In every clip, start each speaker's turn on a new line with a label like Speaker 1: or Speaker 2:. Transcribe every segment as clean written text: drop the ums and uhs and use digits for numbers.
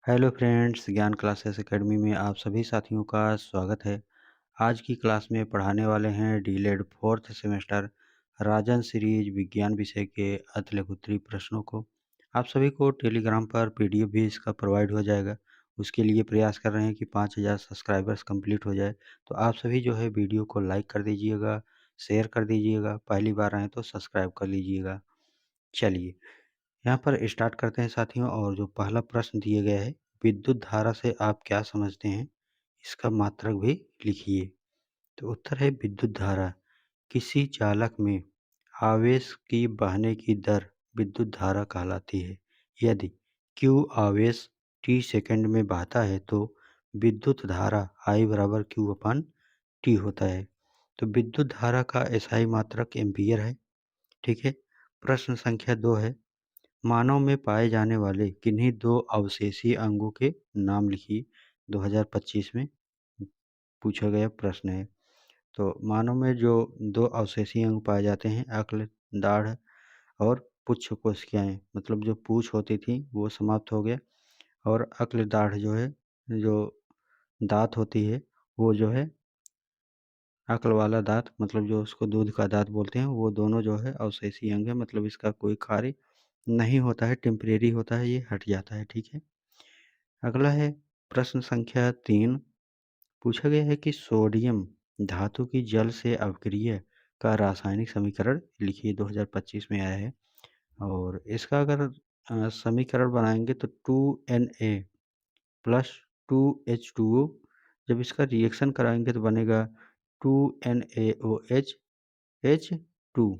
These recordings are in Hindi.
Speaker 1: हेलो फ्रेंड्स, ज्ञान क्लासेस एकेडमी में आप सभी साथियों का स्वागत है। आज की क्लास में पढ़ाने वाले हैं डीलेड फोर्थ सेमेस्टर राजन सीरीज विज्ञान विषय के अतलघुत्री प्रश्नों को। आप सभी को टेलीग्राम पर पीडीएफ भी इसका प्रोवाइड हो जाएगा। उसके लिए प्रयास कर रहे हैं कि 5000 सब्सक्राइबर्स कंप्लीट हो जाए। तो आप सभी जो है वीडियो को लाइक कर दीजिएगा, शेयर कर दीजिएगा, पहली बार आए तो सब्सक्राइब कर लीजिएगा। चलिए यहाँ पर स्टार्ट करते हैं साथियों। और जो पहला प्रश्न दिया गया है, विद्युत धारा से आप क्या समझते हैं, इसका मात्रक भी लिखिए। तो उत्तर है विद्युत धारा किसी चालक में आवेश की बहने की दर विद्युत धारा कहलाती है। यदि Q आवेश t सेकंड में बहता है तो विद्युत धारा I बराबर Q अपन t होता है। तो विद्युत धारा का SI मात्रक एम्पीयर है। ठीक है। प्रश्न संख्या 2 है, मानव में पाए जाने वाले किन्हीं दो अवशेषीय अंगों के नाम लिखिए। 2025 में पूछा गया प्रश्न है। तो मानव में जो दो अवशेषीय अंग पाए जाते हैं, अक्ल, दाढ़ और पुच्छ कोशिकाएं, मतलब जो पूंछ होती थी वो समाप्त हो गया, और अक्ल दाढ़ जो है, जो दांत होती है वो जो है अक्ल वाला दांत, मतलब जो उसको दूध का दांत बोलते हैं, वो दोनों जो है अवशेषीय अंग है, मतलब इसका कोई कार्य नहीं होता है, टेम्परेरी होता है, ये हट जाता है। ठीक है। अगला है प्रश्न संख्या 3। पूछा गया है कि सोडियम धातु की जल से अपक्रिय का रासायनिक समीकरण लिखिए। 2025 में आया है। और इसका अगर समीकरण बनाएंगे तो 2Na प्लस 2H2O, जब इसका रिएक्शन कराएंगे तो बनेगा 2NaOH H2।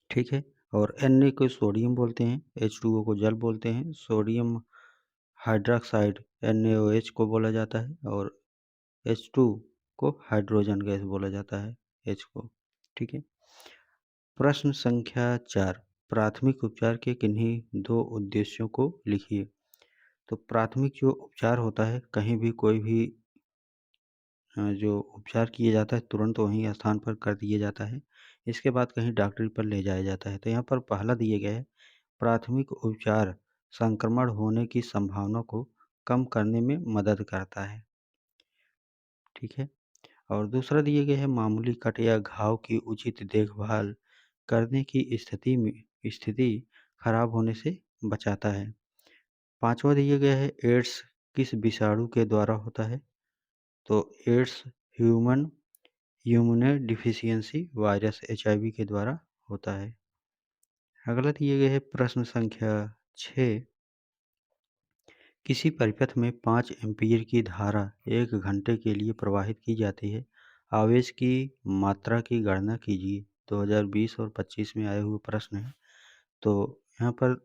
Speaker 1: ठीक है। और Na को सोडियम बोलते हैं, H2O को जल बोलते हैं, सोडियम हाइड्रोक्साइड NaOH को बोला जाता है, और H2 को हाइड्रोजन गैस बोला जाता है, H को। ठीक है। प्रश्न संख्या 4। प्राथमिक उपचार के किन्हीं दो उद्देश्यों को लिखिए। तो प्राथमिक जो उपचार होता है, कहीं भी कोई भी जो उपचार किया जाता है तुरंत वहीं स्थान पर कर दिया जाता है, इसके बाद कहीं डॉक्टरी पर ले जाया जाता है। तो यहाँ पर पहला दिया गया है, प्राथमिक उपचार संक्रमण होने की संभावना को कम करने में मदद करता है। ठीक है। और दूसरा दिया गया है, मामूली कट या घाव की उचित देखभाल करने की स्थिति खराब होने से बचाता है। पांचवा दिया गया है, एड्स किस विषाणु के द्वारा होता है। तो AIDS human immunodeficiency virus HIV के द्वारा होता है। अगला दिया गया है प्रश्न संख्या 6। किसी परिपथ में 5 एम्पीयर की धारा 1 घंटे के लिए प्रवाहित की जाती है। आवेश की मात्रा की गणना कीजिए। 2020 और 25 में आए हुए प्रश्न है। तो यहाँ पर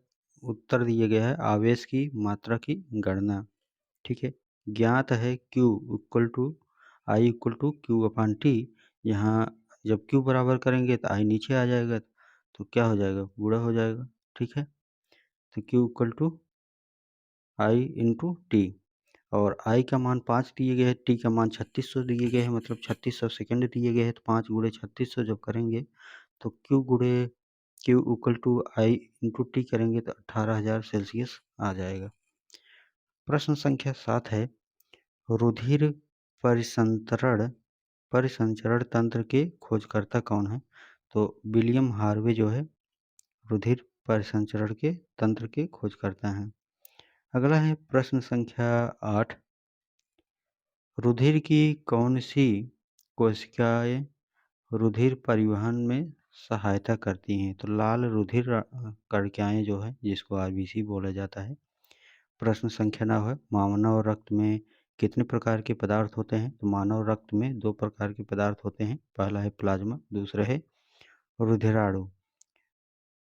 Speaker 1: उत्तर दिया गया है, आवेश की मात्रा की गणना। ठीक है। ज्ञात है Q equal to I equal to Q upon T। यहाँ जब Q बराबर करेंगे तो I नीचे आ जाएगा, तो क्या हो जाएगा, गुणा हो जाएगा। ठीक है। तो Q equal to I into T. और I का मान 5 दिए गए है, T का मान 3600 दिए गए हैं, मतलब 3600 सेकंड दिए गए हैं। तो 5 गुणे 3600 जब करेंगे तो Q equal to I into T करेंगे तो 18,000 सेल्सियस आ जाएगा। प्रश्न संख्या 7 है, रुधिर परिसंचरण परिसंचरण तंत्र के खोजकर्ता कौन है। तो विलियम हार्वे जो है रुधिर परिसंचरण के तंत्र के खोजकर्ता हैं। अगला है प्रश्न संख्या 8। रुधिर की कौन सी कोशिकाएं रुधिर परिवहन में सहायता करती हैं। तो लाल रुधिर कणिकाएं जो है, जिसको RBC बोला जाता है। प्रश्न संख्या 9 है, मानव रक्त में कितने प्रकार के पदार्थ होते हैं। तो मानव रक्त में 2 प्रकार के पदार्थ होते हैं, पहला है प्लाज्मा, दूसरा है रुधिराणु।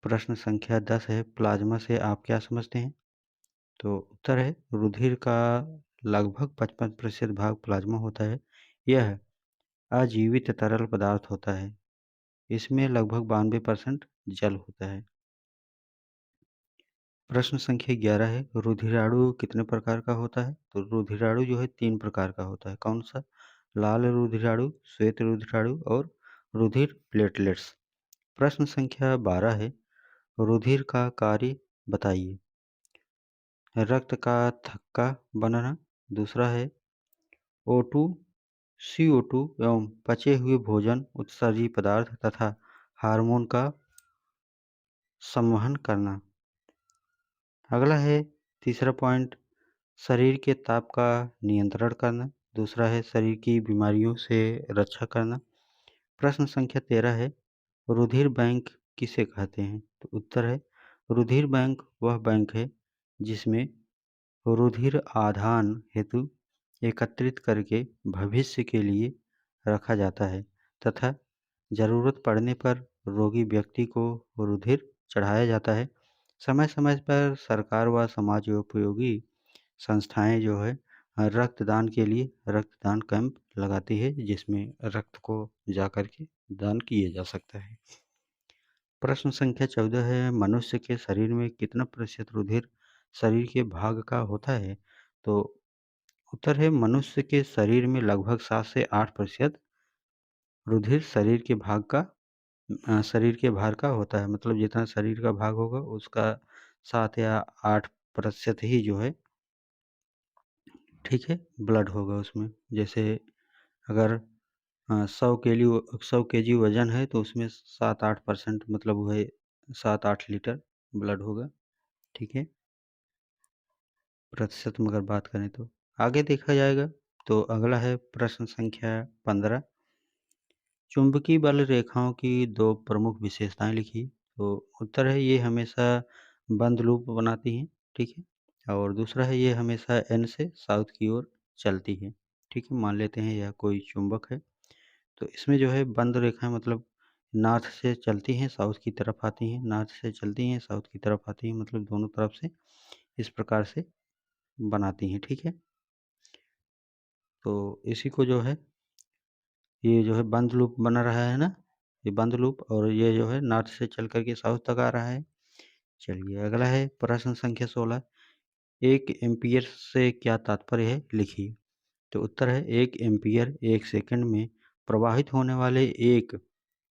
Speaker 1: प्रश्न संख्या 10 है, प्लाज्मा से आप क्या समझते हैं। तो उत्तर है, रुधिर का लगभग 55% भाग प्लाज्मा होता है। यह अजीवित तरल पदार्थ होता है, इसमें लगभग 92% जल होता है। प्रश्न संख्या 11 है, रुधिराणु कितने प्रकार का होता है। तो रुधिराणु जो है 3 प्रकार का होता है। कौन सा, लाल रुधिराणु, श्वेत रुधिराणु और रुधिर प्लेटलेट्स। प्रश्न संख्या 12 है, रुधिर का कार्य बताइए। रक्त का थक्का बनना। दूसरा है O2, CO2 एवं पचे हुए भोजन, उत्सर्जी पदार्थ तथा हार्मोन का संवहन करना। अगला है तीसरा पॉइंट, शरीर के ताप का नियंत्रण करना। दूसरा है शरीर की बीमारियों से रक्षा करना। प्रश्न संख्या 13 है, रुधिर बैंक किसे कहते हैं? तो उत्तर है, रुधिर बैंक वह बैंक है जिसमें रुधिर आधान हेतु एकत्रित करके भविष्य के लिए रखा जाता है तथा जरूरत पड़ने पर रोगी व्यक्ति को रुधिर चढ़ाया जाता है। समय समय पर सरकार व समाज उपयोगी संस्थाएं जो है रक्तदान के लिए रक्तदान कैंप लगाती है जिसमें रक्त को जाकर के दान किया जा सकता है। प्रश्न संख्या 14 है, मनुष्य के शरीर में कितना प्रतिशत रुधिर शरीर के भाग का होता है? तो उत्तर है, मनुष्य के शरीर में लगभग 7 से 8% रुधिर शरीर के भार का होता है। मतलब जितना शरीर का भाग होगा उसका 7 या 8% ही जो है, ठीक है, ब्लड होगा उसमें। जैसे अगर 100 केजी वजन है तो उसमें 7-8% मतलब वह 7-8 लीटर ब्लड होगा, ठीक है, प्रतिशत में अगर बात करें तो। आगे देखा जाएगा तो अगला है प्रश्न संख्या 15, चुंबकीय बल रेखाओं की दो प्रमुख विशेषताएं लिखिए। तो उत्तर है, ये हमेशा बंद लूप बनाती हैं, ठीक है, और दूसरा है ये हमेशा एन से साउथ की ओर चलती है, ठीक है। मान लेते हैं यह कोई चुंबक है, तो इसमें जो है बंद रेखाएं मतलब नॉर्थ से चलती हैं साउथ की तरफ आती हैं, नॉर्थ से चलती हैं साउथ की तरफ आती हैं, मतलब दोनों तरफ से इस प्रकार से बनाती हैं, ठीक है। तो इसी को जो है, ये जो है बंद लूप बना रहा है ना, ये बंद लूप, और ये जो है नॉर्थ से चल करके साउथ तक आ रहा है। चलिए अगला है प्रश्न संख्या 16, एक एम्पियर से क्या तात्पर्य है, लिखिए। तो उत्तर है, एक एम्पियर 1 सेकंड में प्रवाहित होने वाले एक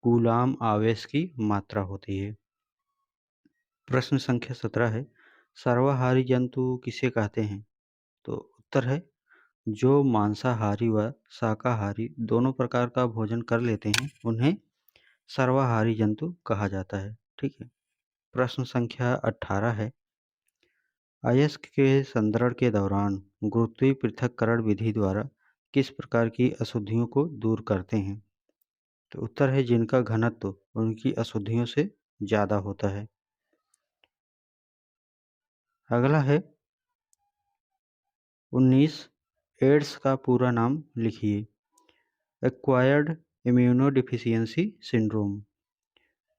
Speaker 1: कूलाम आवेश की मात्रा होती है। प्रश्न संख्या 17 है, सर्वाहारी जंतु किसे कहते हैं? तो उत्तर है, जो मांसाहारी व शाकाहारी दोनों प्रकार का भोजन कर लेते हैं उन्हें सर्वाहारी जंतु कहा जाता है, ठीक है। प्रश्न संख्या 18 है, अयस्क के संदरण के दौरान गुरुत्वीय पृथक्करण विधि द्वारा किस प्रकार की अशुद्धियों को दूर करते हैं? तो उत्तर है, जिनका घनत्व उनकी अशुद्धियों से ज़्यादा होता है। अगला है 19, एड्स का पूरा नाम लिखिए। Acquired immunodeficiency syndrome.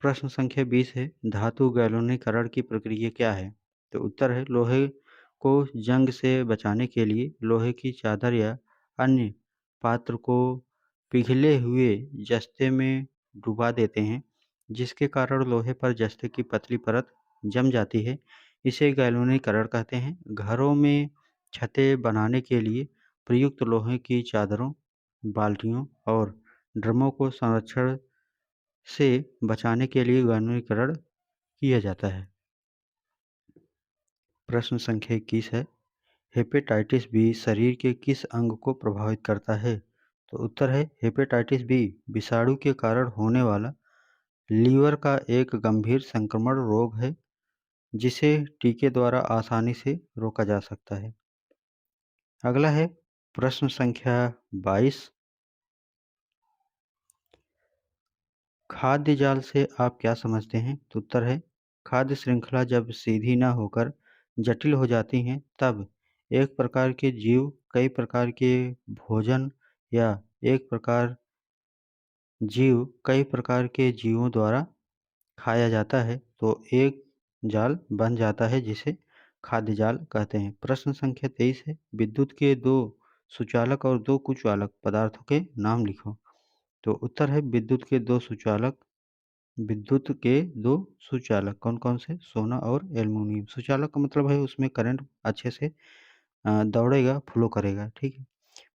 Speaker 1: प्रश्न संख्या 20 है, धातु गैल्वेनीकरण की प्रक्रिया क्या है? तो उत्तर है, लोहे को जंग से बचाने के लिए लोहे की चादर या अन्य पात्र को पिघले हुए जस्ते में डुबा देते हैं, जिसके कारण लोहे पर जस्ते की पतली परत जम जाती है। इसे गैल्वेनीकरण कहते हैं। घरों में छतें बनाने के लिए प्रयुक्त लोहे की चादरों, बाल्टियों और ड्रमों को संरक्षण से बचाने के लिए गैल्वेनीकरण किया जाता है। प्रश्न संख्या 21 है, हेपेटाइटिस बी शरीर के किस अंग को प्रभावित करता है? तो उत्तर है, हेपेटाइटिस बी विषाणु के कारण होने वाला लीवर का एक गंभीर संक्रमण रोग है जिसे टीके द्वारा आसानी से रोका जा सकता है। अगला है प्रश्न संख्या 22, खाद्य जाल से आप क्या समझते हैं? तो उत्तर है, खाद्य श्रृंखला जब सीधी न होकर जटिल हो जाती हैं तब एक प्रकार के जीव कई प्रकार के भोजन या एक प्रकार जीव कई प्रकार के जीवों द्वारा खाया जाता है तो एक जाल बन जाता है जिसे खाद्य जाल कहते हैं। प्रश्न संख्या 23 है, विद्युत के दो सुचालक और दो कुचालक पदार्थों के नाम लिखो। तो उत्तर है, विद्युत के दो सुचालक कौन कौन से? सोना और एल्युमिनियम। सुचालक का मतलब है उसमें करंट अच्छे से दौड़ेगा, फ्लो करेगा, ठीक है।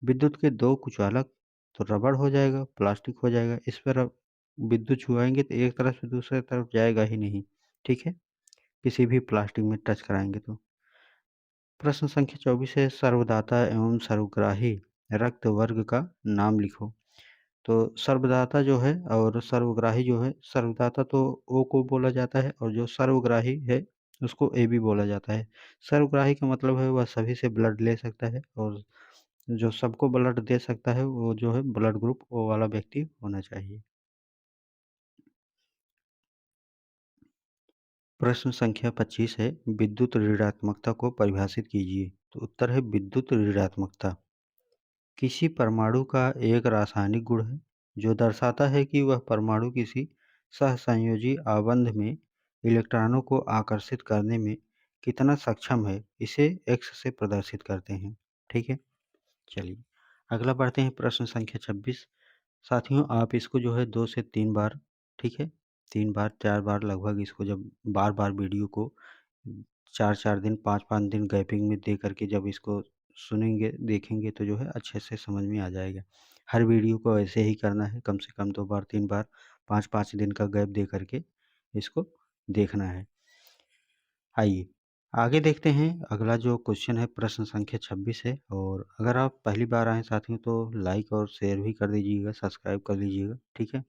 Speaker 1: विद्युत के दो कुचालक, तो रबड़ हो जाएगा, प्लास्टिक हो जाएगा। इस पर अब विद्युत छुआएंगे तो एक तरफ से दूसरे तरफ जाएगा ही नहीं, ठीक है, किसी भी प्लास्टिक में टच कराएंगे तो। प्रश्न संख्या 24 है, सर्वदाता एवं सर्वग्राही रक्त वर्ग का नाम लिखो। तो सर्वदाता जो है और सर्वग्राही जो है, सर्वदाता तो ओ को बोला जाता है और जो सर्वग्राही है उसको ए भी बोला जाता है। सर्वग्राही का मतलब है वह सभी से ब्लड ले सकता है और जो सबको ब्लड दे सकता है वो जो है ब्लड ग्रुप ओ वाला व्यक्ति होना चाहिए। प्रश्न संख्या 25 है, विद्युत ऋणात्मकता को परिभाषित कीजिए। तो उत्तर है विद्युत ऋणात्मकता किसी परमाणु का एक रासायनिक गुण है जो दर्शाता है कि वह परमाणु किसी सहसंयोजी आबंध में इलेक्ट्रॉनों को आकर्षित करने में कितना सक्षम है, इसे एक्स से प्रदर्शित करते हैं। ठीक है, चलिए अगला बढ़ते हैं। प्रश्न संख्या 26। साथियों आप इसको जो है 2 से 3 बार, ठीक है, 3 बार 4 बार लगभग इसको जब बार-बार वीडियो को 4-4 दिन 5-5 दिन गैपिंग में दे करके जब इसको सुनेंगे, देखेंगे तो जो है अच्छे से समझ में आ जाएगा। हर वीडियो को ऐसे ही करना है, कम से कम 2 बार 3 बार 5-5 दिन का गैप दे करके इसको देखना है। आइए आगे देखते हैं। अगला जो क्वेश्चन है प्रश्न संख्या 26 है और अगर आप पहली बार आए साथियों तो लाइक और शेयर भी कर दीजिएगा, सब्सक्राइब कर लीजिएगा, ठीक है।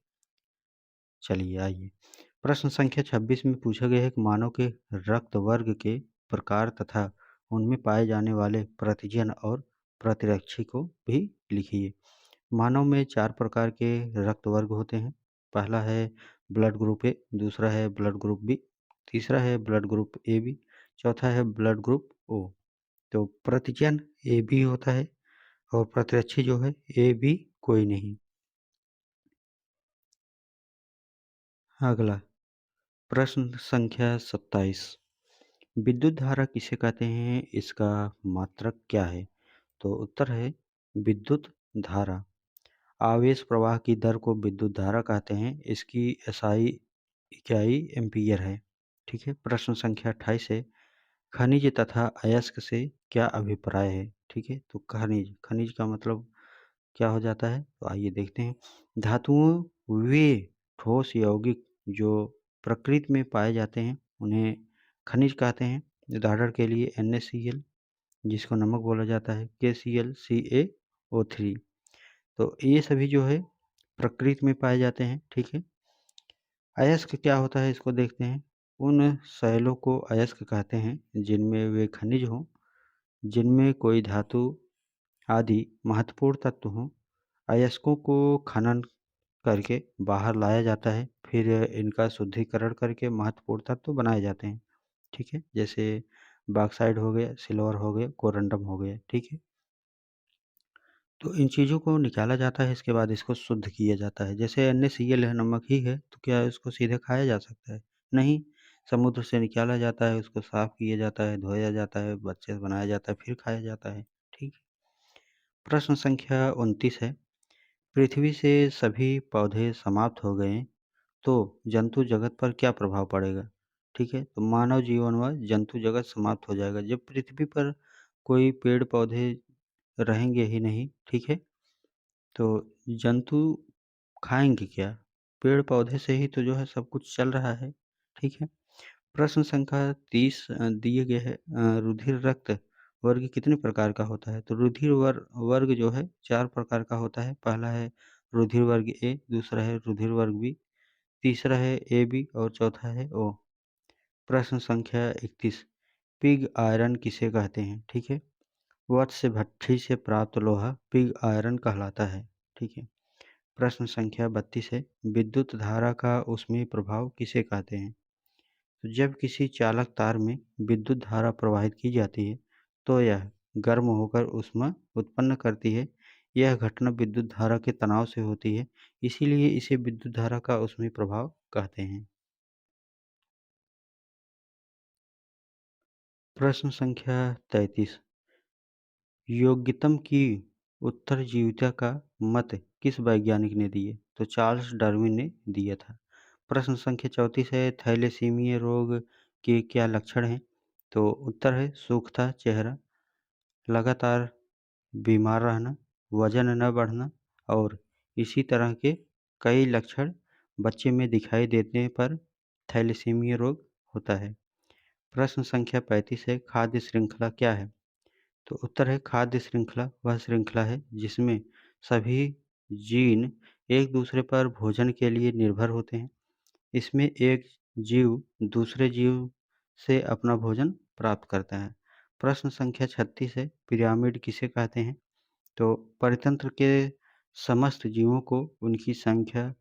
Speaker 1: चलिए आइए, प्रश्न संख्या 26 में पूछा गया है कि मानव के रक्त वर्ग के प्रकार तथा उनमें पाए जाने वाले प्रतिजन और प्रतिरक्षी को भी लिखिए। मानव में 4 प्रकार के रक्त वर्ग होते हैं। पहला है ब्लड ग्रुप ए, दूसरा है ब्लड ग्रुप बी, तीसरा है ब्लड ग्रुप ए बी, चौथा है ब्लड ग्रुप ओ। तो प्रतिजन ए बी होता है और प्रतिरक्षी जो है ए बी कोई नहीं। अगला प्रश्न संख्या 27, विद्युत धारा किसे कहते हैं, इसका मात्रक क्या है? तो उत्तर है विद्युत धारा। आवेश प्रवाह की दर को विद्युत धारा कहते हैं। इसकी एसआई इकाई एम्पीयर है। ठीक है, प्रश्न संख्या 28 है, खनिज तथा अयस्क से क्या अभिप्राय है? ठीक है, तो खनिज, खनिज का मतलब क्या हो जाता है? तो आइए देखते हैं। धातुओं वे ठोस यौगिक जो प्रकृति में पाए जाते हैं उन्हें खनिज कहते हैं। उदाहरण के लिए NaCl जिसको नमक बोला जाता है, KCl, CaO3। तो ये सभी जो है प्रकृति में पाए जाते हैं। ठीक है, अयस्क क्या होता है इसको देखते हैं। उन शैलों को अयस्क कहते हैं जिनमें वे खनिज हों, जिनमें कोई धातु आदि महत्वपूर्ण तत्व हों। अयस्कों को खनन करके बाहर लाया जाता है, फिर इनका शुद्धिकरण करके महत्वपूर्ण तत्व बनाए जाते हैं। ठीक है, जैसे बॉक्साइड हो गया, सिल्वर हो गया, कोरंडम हो गया। ठीक है, तो इन चीज़ों को निकाला जाता है, इसके बाद इसको शुद्ध किया जाता है। जैसे NaCl है, नमक ही है, तो क्या इसको सीधे खाया जा सकता है? नहीं, समुद्र से निकाला जाता है, उसको साफ किया जाता है, धोया जाता है, अच्छे से बनाया जाता है, फिर खाया जाता है। ठीक। प्रश्न संख्या 29 है, पृथ्वी से सभी पौधे समाप्त हो गए तो जंतु जगत पर क्या प्रभाव पड़ेगा? ठीक है, तो मानव जीवन व जंतु जगत समाप्त हो जाएगा। जब पृथ्वी पर कोई पेड़ पौधे रहेंगे ही नहीं, ठीक है, तो जंतु खाएँगे क्या? पेड़-पौधे से ही तो जो है सब कुछ चल रहा है, ठीक है? प्रश्न संख्या 30 दिए गए है, रुधिर रक्त वर्ग कितने प्रकार का होता है? तो रुधिर वर्ग जो है 4 प्रकार का होता है। पहला है रुधिर वर्ग ए, दूसरा है रुधिर वर्ग बी, तीसरा है ए बी और चौथा है ओ। प्रश्न संख्या 31, पिग आयरन किसे कहते हैं? ठीक है, वत्स्य भट्ठी से प्राप्त लोहा पिग आयरन कहलाता है। ठीक है। प्रश्न संख्या 32 है, विद्युत धारा का ऊष्मीय प्रभाव किसे कहते हैं? तो जब किसी चालक तार में विद्युत धारा प्रवाहित की जाती है तो यह गर्म होकर ऊष्मा उत्पन्न करती है। यह घटना विद्युत धारा के तनाव से होती है, इसीलिए इसे विद्युत धारा का ऊष्मीय प्रभाव कहते हैं। प्रश्न संख्या 33, योग्यतम की उत्तरजीविता का मत किस वैज्ञानिक ने दिए? तो चार्ल्स डार्विन ने दिया था। प्रश्न संख्या 34 है, थैलेसीमिया रोग के क्या लक्षण हैं? तो उत्तर है सूखता चेहरा, लगातार बीमार रहना, वजन न बढ़ना और इसी तरह के कई लक्षण बच्चे में दिखाई देने पर थैलेसीमिया रोग होता है। प्रश्न संख्या 35 है, खाद्य श्रृंखला क्या है? तो उत्तर है खाद्य श्रृंखला। वह श्रृंखला है जिसमें सभी जीन एक दूसरे पर भोजन के लिए निर्भर होते हैं। इसमें एक जीव दूसरे जीव से अपना भोजन प्राप्त करता है। प्रश्न संख्या 36 है, पिरामिड किसे कहते हैं? तो परितंत्र के समस्त जीवों को उनकी संख्या,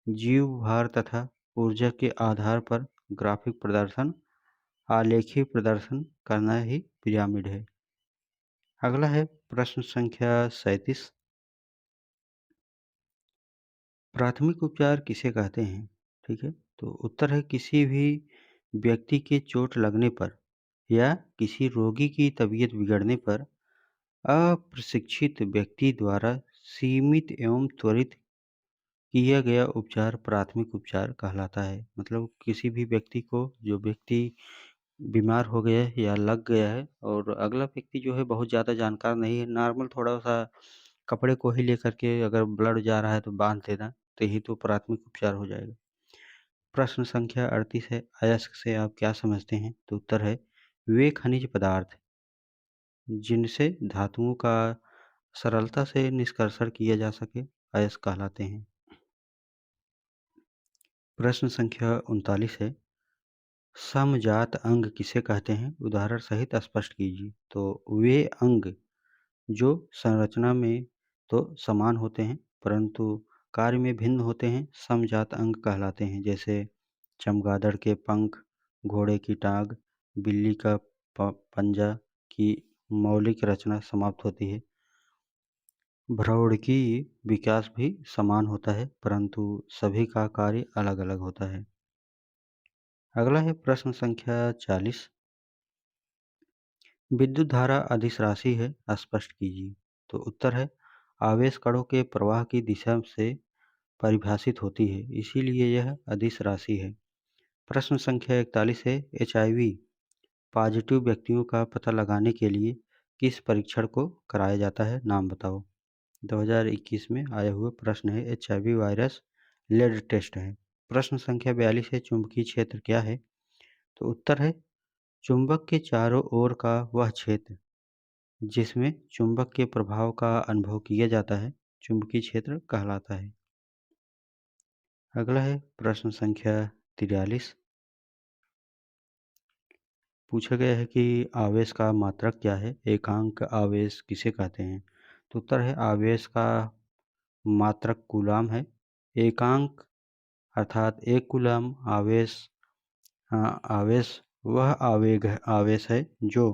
Speaker 1: जीव भार तथा ऊर्जा के आधार पर ग्राफिक प्रदर्शन, आलेखी प्रदर्शन करना ही पिरामिड है। अगला है प्रश्न संख्या 37, प्राथमिक उपचार किसे कहते हैं? ठीक है, तो उत्तर है किसी भी व्यक्ति के चोट लगने पर या किसी रोगी की तबीयत बिगड़ने पर अप्रशिक्षित व्यक्ति द्वारा सीमित एवं त्वरित किया गया उपचार प्राथमिक उपचार कहलाता है। मतलब किसी भी व्यक्ति को, जो व्यक्ति बीमार हो गया है या लग गया है और अगला व्यक्ति जो है बहुत ज़्यादा जानकार नहीं है, नॉर्मल थोड़ा-सा कपड़े को ही लेकर के अगर ब्लड जा रहा है तो बाँध देना, तो यही तो प्राथमिक उपचार हो जाएगा। प्रश्न संख्या 38 है, अयस्क से आप क्या समझते हैं? तो उत्तर है वे खनिज पदार्थ जिनसे धातुओं का सरलता से निष्कर्षण किया जा सके, अयस्क कहलाते हैं। प्रश्न संख्या 39 है, समजात अंग किसे कहते हैं? उदाहरण सहित स्पष्ट कीजिए। तो वे अंग जो संरचना में तो समान होते हैं, परंतु कार्य में भिन्न होते हैं, समजात अंग कहलाते हैं। जैसे चमगादड़ के पंख, घोड़े की टांग, बिल्ली का पंजा की मौलिक रचना समाप्त होती है। भ्रौण विकास भी समान होता है, परंतु सभी का कार्य अलग-अलग होता है। अगला है प्रश्न संख्या 40, विद्युत धारा अदिश राशि है, स्पष्ट कीजिए। तो उत्तर है आवेश कणों के प्रवाह की दिशा से परिभाषित होती है, इसीलिए यह अदिश राशि है। प्रश्न संख्या 41 है, एचआईवी पॉजिटिव व्यक्तियों का पता लगाने के लिए किस परीक्षण को कराया जाता है? नाम बताओ। 2021 में आया हुआ प्रश्न है, एचआईवी वायरस लेड टेस्ट है। प्रश्न संख्या 42 है, चुंबकीय क्षेत्र क्या है? तो उत्तर है चुंबक के चारों ओर का वह क्षेत्र जिसमें चुंबक के प्रभाव का अनुभव किया जाता है, चुंबकीय क्षेत्र कहलाता है। अगला है प्रश्न संख्या 43, पूछा गया है कि आवेश का मात्रक क्या है? एकांक आवेश किसे कहते हैं? तो उत्तर है आवेश का मात्रक कूलाम है। एकांक अर्थात एक कूलाम आवेश, आवेश वह आवेश है जो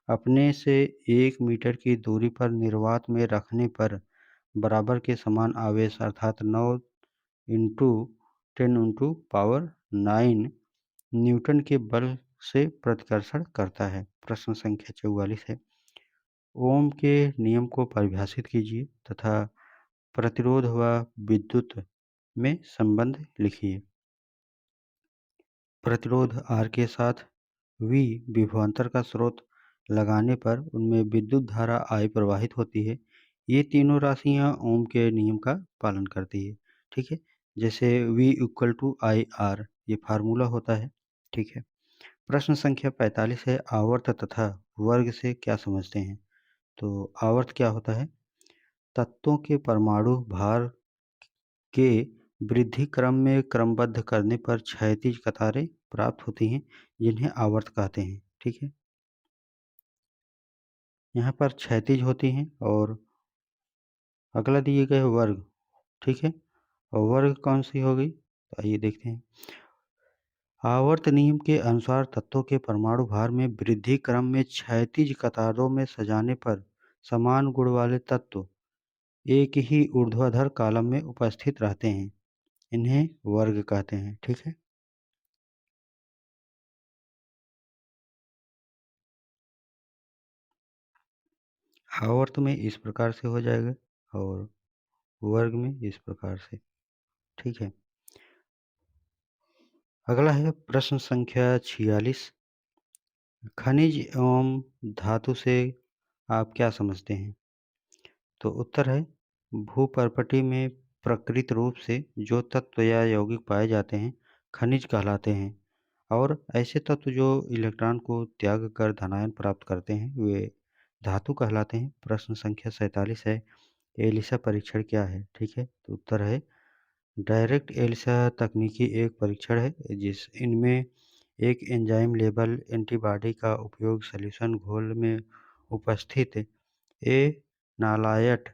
Speaker 1: अपने से 1 मीटर की दूरी पर निर्वात में रखने पर बराबर के समान आवेश अर्थात 9 इंटू 10 इंटू पावर 9 न्यूटन के बल से प्रतिकर्षण करता है। प्रश्न संख्या 44 है, ओम के नियम को परिभाषित कीजिए तथा प्रतिरोध व विद्युत में संबंध लिखिए। प्रतिरोध R के साथ V विभवांतर का स्रोत लगाने पर उनमें विद्युत धारा I प्रवाहित होती है। ये तीनों राशियाँ ओम के नियम का पालन करती है। ठीक है, जैसे V equal to I R, ये फार्मूला होता है। ठीक है। प्रश्न संख्या 45 है, आवर्त तथा वर्ग से क्या समझते हैं? तो आवर्त क्या होता है? तत्वों के परमाणु भार के वृद्धि क्रम में क्रमबद्ध करने पर क्षैतिज कतारें प्राप्त होती हैं, जिन्हें आवर्त कहते हैं। ठीक है, यहाँ पर क्षैतिज होती हैं। और अगला दिए गए वर्ग, ठीक है, और वर्ग कौन सी होगी? तो आइए देखते हैं। आवर्त नियम के अनुसार तत्वों के परमाणु भार में वृद्धि क्रम में क्षैतिज कतारों में सजाने पर समान गुण वाले तत्व एक ही ऊर्ध्वाधर कॉलम में उपस्थित रहते हैं, इन्हें वर्ग कहते हैं। ठीक है, आवर्त में इस प्रकार से हो जाएगा और वर्ग में इस प्रकार से। ठीक है, अगला है प्रश्न संख्या 46, खनिज एवं धातु से आप क्या समझते हैं? तो उत्तर है भूपर्पटी में प्रकृत रूप से जो तत्व या यौगिक पाए जाते हैं, खनिज कहलाते हैं। और ऐसे तत्व जो इलेक्ट्रॉन को त्याग कर धनायन प्राप्त करते हैं, वे धातु कहलाते हैं। प्रश्न संख्या 47 है, एलिसा परीक्षण क्या है? ठीक है, तो उत्तर है डायरेक्ट एलिसा तकनीकी एक परीक्षण है जिस इनमें एक एंजाइम लेबल एंटीबॉडी का उपयोग सॉल्यूशन घोल में उपस्थित ए नालायट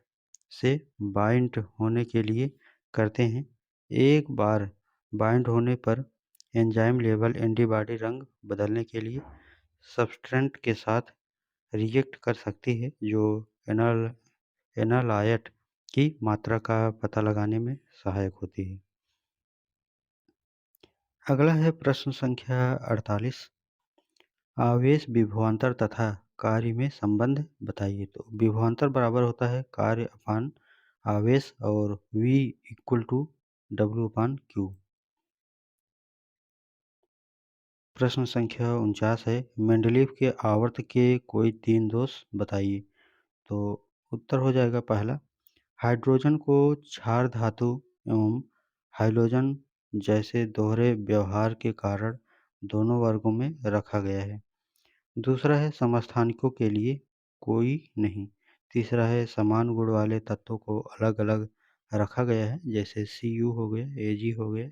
Speaker 1: से बाइंड होने के लिए करते हैं। एक बार बाइंड होने पर एंजाइम लेबल एंटीबॉडी रंग बदलने के लिए सब्सट्रेट के साथ रिएक्ट कर सकती है, जो एनालायट की मात्रा का पता लगाने में सहायक होती है। अगला है प्रश्न संख्या 48, आवेश विभवांतर तथा कार्य में संबंध बताइए। तो विभवांतर बराबर होता है कार्य अपान आवेश और V equal to W upon Q। प्रश्न संख्या 49 है, मेंडलीव के आवर्त के कोई 3 दोष बताइए। तो उत्तर हो जाएगा पहला, हाइड्रोजन को क्षार धातु एवं हाइड्रोजन जैसे दोहरे व्यवहार के कारण दोनों वर्गों में रखा गया है। दूसरा है समस्थानिकों के लिए कोई नहीं। तीसरा है समान गुण वाले तत्वों को अलग-अलग रखा गया है, जैसे Cu हो गया, Ag हो गया,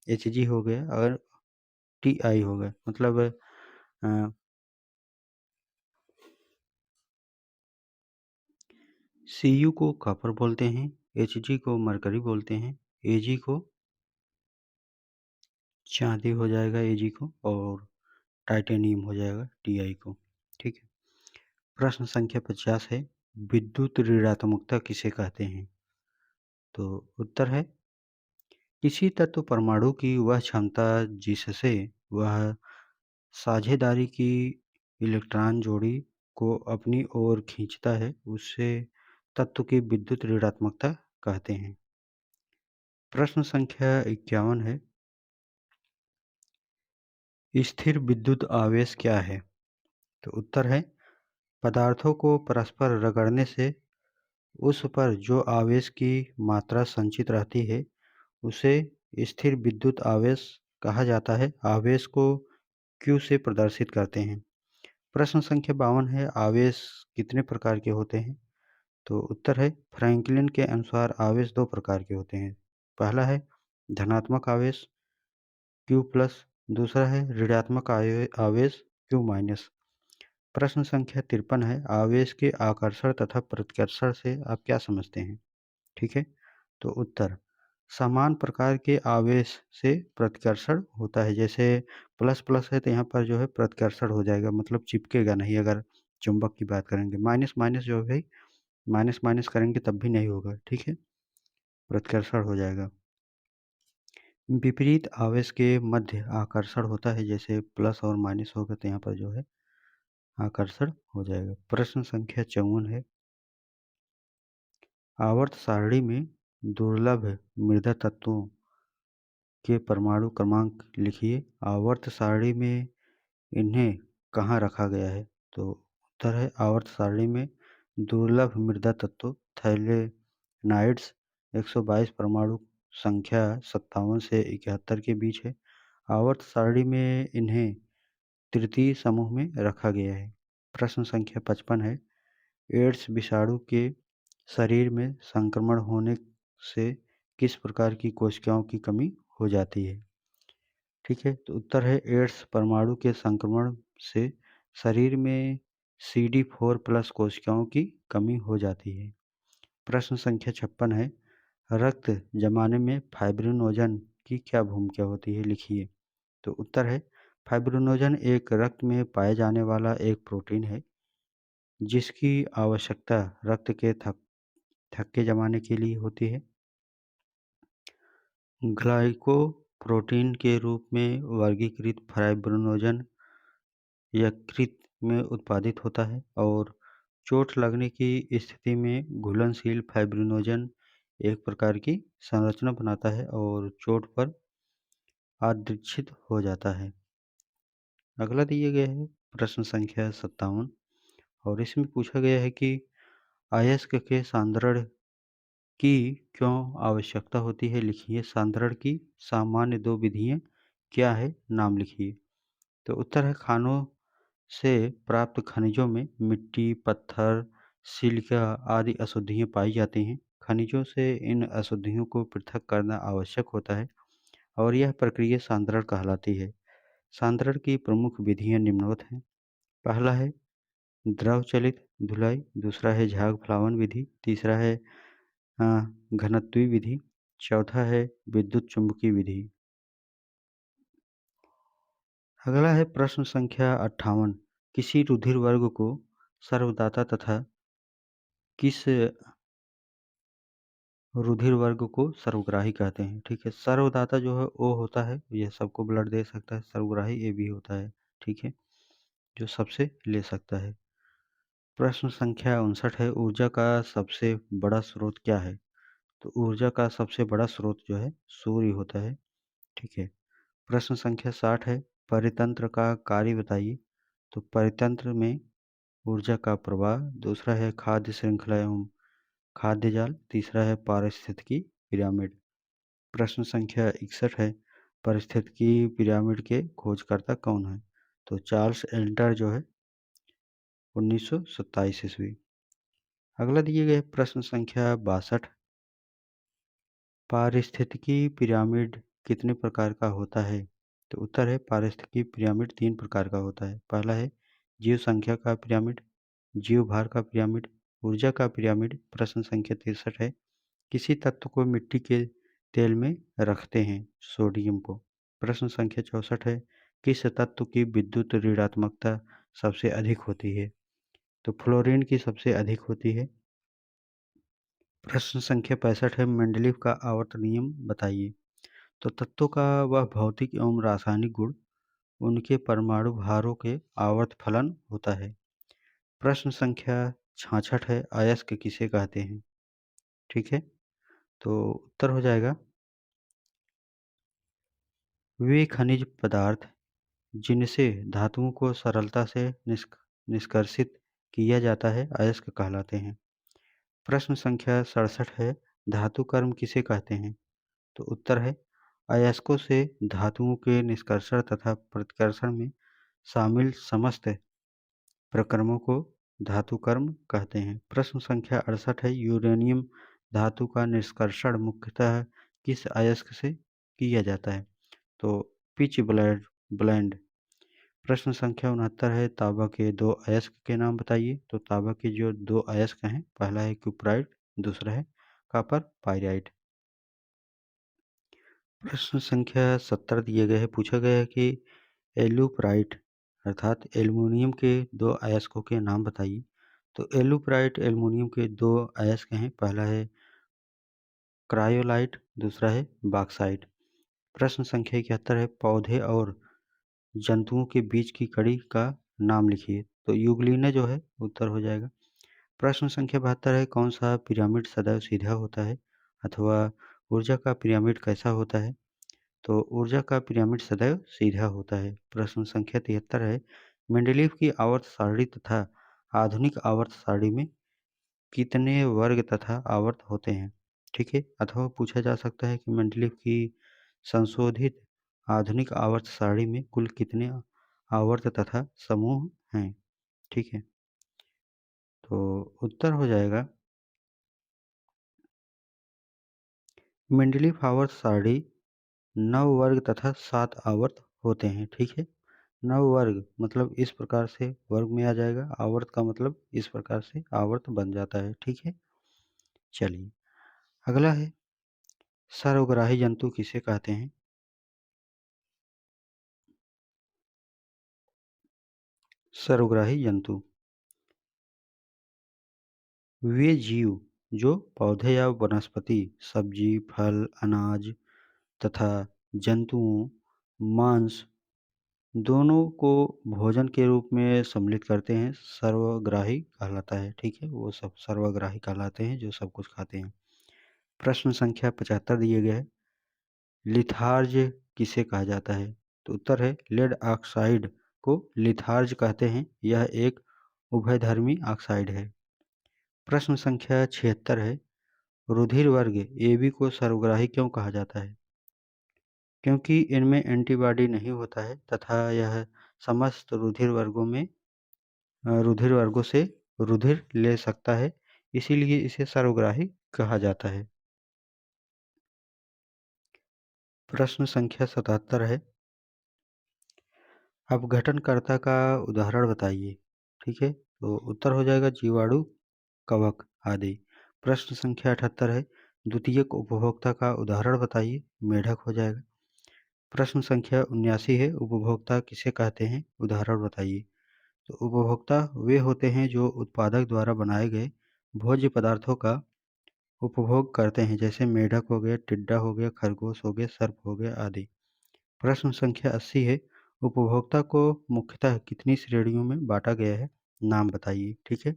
Speaker 1: Hg हो गया और Ti हो गया। मतलब Cu को कॉपर बोलते हैं, Hg को मरकरी बोलते हैं, Ag को चांदी हो जाएगा Ag को, और टाइटेनियम हो जाएगा Ti को। ठीक है। प्रश्न संख्या 50 है, विद्युत ऋणात्मकता किसे कहते हैं? तो उत्तर है किसी तत्व परमाणु की वह क्षमता जिससे वह साझेदारी की इलेक्ट्रॉन जोड़ी को अपनी ओर खींचता है, उसे तत्व की विद्युत ऋणात्मकता कहते हैं। प्रश्न संख्या 51 है, स्थिर विद्युत आवेश क्या है? तो उत्तर है पदार्थों को परस्पर रगड़ने से उस पर जो आवेश की मात्रा संचित रहती है, उसे स्थिर विद्युत आवेश कहा जाता है। आवेश को Q से प्रदर्शित करते हैं। प्रश्न संख्या 52 है, आवेश कितने प्रकार के होते हैं? तो उत्तर है फ्रैंकलिन के अनुसार आवेश 2 प्रकार के होते हैं। पहला है धनात्मक आवेश Q+, दूसरा है ऋणात्मक आवेश Q-। प्रश्न संख्या 53 है, आवेश के आकर्षण तथा प्रतिकर्षण से आप क्या समझते हैं? ठीक है, तो उत्तर समान प्रकार के आवेश से प्रतिकर्षण होता है। जैसे प्लस प्लस है तो यहाँ पर जो है प्रतिकर्षण हो जाएगा, मतलब चिपकेगा नहीं। अगर चुंबक की बात करेंगे, माइनस माइनस जो है भाई माइनस माइनस करेंगे तब भी नहीं होगा। ठीक है, प्रतिकर्षण हो जाएगा। विपरीत आवेश के मध्य आकर्षण होता है, जैसे प्लस और माइनस होगा तो यहाँ पर जो है आकर्षण हो जाएगा। प्रश्न संख्या 54 है, आवर्त सारणी में दुर्लभ मृदा तत्वों के परमाणु क्रमांक लिखिए। आवर्त सारणी में इन्हें कहाँ रखा गया है? तो उत्तर है आवर्त सारणी में दुर्लभ मृदा तत्व थैलेनाइड्स 122 परमाणु संख्या 57 से 71 के बीच है। आवर्त सारणी में इन्हें तृतीय समूह में रखा गया है। प्रश्न संख्या 55 है, एड्स विषाणु के शरीर में संक्रमण होने से किस प्रकार की कोशिकाओं की कमी हो जाती है? ठीक है, तो उत्तर है एड्स परमाणु के संक्रमण से शरीर में CD4+ कोशिकाओं की कमी हो जाती है। प्रश्न संख्या 56 है, रक्त जमाने में फाइब्रिनोजन की क्या भूमिका होती है? लिखिए। तो उत्तर है फाइब्रिनोजन एक रक्त में पाए जाने वाला एक प्रोटीन है जिसकी आवश्यकता रक्त के थक्के जमाने के लिए होती है। ग्लाइकोप्रोटीन के रूप में वर्गीकृत फाइब्रिनोजन यकृत में उत्पादित होता है और चोट लगने की स्थिति में घुलनशील फाइब्रिनोजन एक प्रकार की संरचना बनाता है और चोट पर अदृक्षित हो जाता है। अगला दिया गया है प्रश्न संख्या 57 और इसमें पूछा गया है कि अयस्क के सांद्रण की क्यों आवश्यकता होती है? लिखिए। सांद्रण की सामान्य 2 विधियाँ क्या है? नाम लिखिए। तो उत्तर है खानों से प्राप्त खनिजों में मिट्टी, पत्थर, सिलिका आदि अशुद्धियाँ पाई जाती हैं। खनिजों से इन अशुद्धियों को पृथक करना आवश्यक होता है और यह प्रक्रिया सांद्रण कहलाती है। सांद्रण की प्रमुख विधियाँ निम्नवत हैं। पहला है द्रव चलित धुलाई, दूसरा है झाग-फलावन विधि, तीसरा है अ, घनत्वीय विधि, चौथा है विद्युत चुम्बकीय विधि। अगला है प्रश्न संख्या 58। किसी रुधिर वर्ग को सर्वदाता तथा किस रुधिर वर्ग को सर्वग्राही कहते हैं? ठीक है, सर्वदाता जो है ओ होता है, यह सबको ब्लड दे सकता है, सर्वग्राही ए बी होता है, ठीक है, जो सबसे ले सकता है। प्रश्न संख्या 59 है, ऊर्जा का सबसे बड़ा स्रोत क्या है? तो ऊर्जा का सबसे बड़ा स्रोत जो है सूर्य होता है, ठीक है। प्रश्न संख्या 60 है, परितंत्र का कार्य बताइए। तो परितंत्र में ऊर्जा का प्रवाह, दूसरा है खाद्य श्रृंखला एवं खाद्य जाल, तीसरा है पारिस्थितिकी पिरामिड। प्रश्न संख्या 61 है, पारिस्थितिकी पिरामिड के खोजकर्ता कौन है? तो चार्ल्स एल्डर जो है 1927 ईस्वी। अगला दिए गए प्रश्न संख्या 62। पारिस्थितिकी पिरामिड कितने प्रकार का होता है? तो उत्तर है पारिस्थितिकी पिरामिड 3 प्रकार का होता है। पहला है जीव संख्या का पिरामिड, जीव भार का पिरामिड, ऊर्जा का पिरामिड। प्रश्न संख्या 63 है, किसी तत्व को मिट्टी के तेल में रखते हैं, सोडियम को। प्रश्न संख्या 64 है, किस तत्व की विद्युत ऋणात्मकता सबसे अधिक होती है? तो फ्लोरीन की सबसे अधिक होती है। प्रश्न संख्या 65 है, मेंडलीव का आवर्त नियम बताइए। तो तत्वों का वह भौतिक एवं रासायनिक गुण उनके परमाणु भारों के आवर्त फलन होता है। प्रश्न संख्या 66 है, अयस्क किसे कहते हैं? ठीक है, तो उत्तर हो जाएगा वे खनिज पदार्थ जिनसे धातुओं को सरलता से निष्कर्षित किया जाता है, अयस्क कहलाते हैं। प्रश्न संख्या 67 है, धातु कर्म किसे कहते हैं? तो उत्तर है अयस्कों से धातुओं के निष्कर्षण तथा प्रतिकर्षण में शामिल समस्त प्रक्रमों को धातु कर्म कहते हैं। प्रश्न संख्या 68 है, यूरेनियम धातु का निष्कर्षण मुख्यतः किस अयस्क से किया जाता है? तो पिच ब्लेंड। प्रश्न संख्या 69 है, तांबा के 2 अयस्क के नाम बताइए। तो तांबा के जो 2 अयस्क हैं, पहला है क्यूप्राइट, दूसरा है कॉपर पाइराइट। प्रश्न संख्या 70 दिए गए हैं, पूछा गया है कि एलुपराइट अर्थात एल्युमिनियम के 2 अयस्कों के नाम बताइए। तो एलुपराइट एल्युमिनियम के 2 अयस्क हैं, पहला है क्रायोलाइट, दूसरा है बॉक्साइट। प्रश्न संख्या 71 है, पौधे और जंतुओं के बीच की कड़ी का नाम लिखिए। तो यूग्लिना जो है उत्तर हो जाएगा। प्रश्न संख्या 72 है, कौन सा पिरामिड सदैव सीधा होता है अथवा ऊर्जा का पिरामिड कैसा होता है? तो ऊर्जा का पिरामिड सदैव सीधा होता है। प्रश्न संख्या 73 है, मेंडलीव की आवर्त सारणी तथा आधुनिक आवर्त सारणी में कितने वर्ग तथा आवर्त होते हैं? ठीक है, अथवा पूछा जा सकता है कि मेंडलीव की संशोधित आधुनिक आवर्त सारणी में कुल कितने आवर्त तथा समूह हैं? ठीक है, तो उत्तर हो जाएगा मेंडलीव आवर्त सारणी 9 वर्ग तथा 7 आवर्त होते हैं। ठीक है, 9 वर्ग मतलब इस प्रकार से वर्ग में आ जाएगा, आवर्त का मतलब इस प्रकार से आवर्त बन जाता है। ठीक है, चलिए अगला है सर्वग्राही जंतु किसे कहते हैं? सर्वग्राही जंतु वे जीव जो पौधे या वनस्पति, सब्जी, फल, अनाज तथा जंतुओं, मांस दोनों को भोजन के रूप में सम्मिलित करते हैं, सर्वग्राही कहलाता है। ठीक है, वो सब सर्वग्राही कहलाते हैं जो सब कुछ खाते हैं। प्रश्न संख्या 75 दिए गए है, लिथार्ज किसे कहा जाता है? तो उत्तर है लेड ऑक्साइड को लिथार्ज कहते हैं, यह एक उभयधर्मी ऑक्साइड है। प्रश्न संख्या 76 है, रुधिर वर्ग एबी को सर्वग्राही क्यों कहा जाता है? क्योंकि इनमें एंटीबॉडी नहीं होता है तथा यह समस्त रुधिर वर्गों से रुधिर ले सकता है, इसीलिए इसे सर्वग्राही कहा जाता है। प्रश्न संख्या 77 है, अपघटनकर्ता का उदाहरण बताइए। ठीक है, तो उत्तर हो जाएगा जीवाणु, कवक आदि। प्रश्न संख्या 78 है, द्वितीयक उपभोक्ता का उदाहरण बताइए। मेढक हो जाएगा। प्रश्न संख्या 79 है, उपभोक्ता किसे कहते हैं, उदाहरण बताइए। तो उपभोक्ता वे होते हैं जो उत्पादक द्वारा बनाए गए भोज्य पदार्थों का उपभोग करते हैं, जैसे मेढक हो गया, टिड्डा हो गया, खरगोश हो गया, सर्प हो गया आदि। प्रश्न संख्या 80 है, उपभोक्ता को मुख्यतः कितनी श्रेणियों में बांटा गया है, नाम बताइए। ठीक है,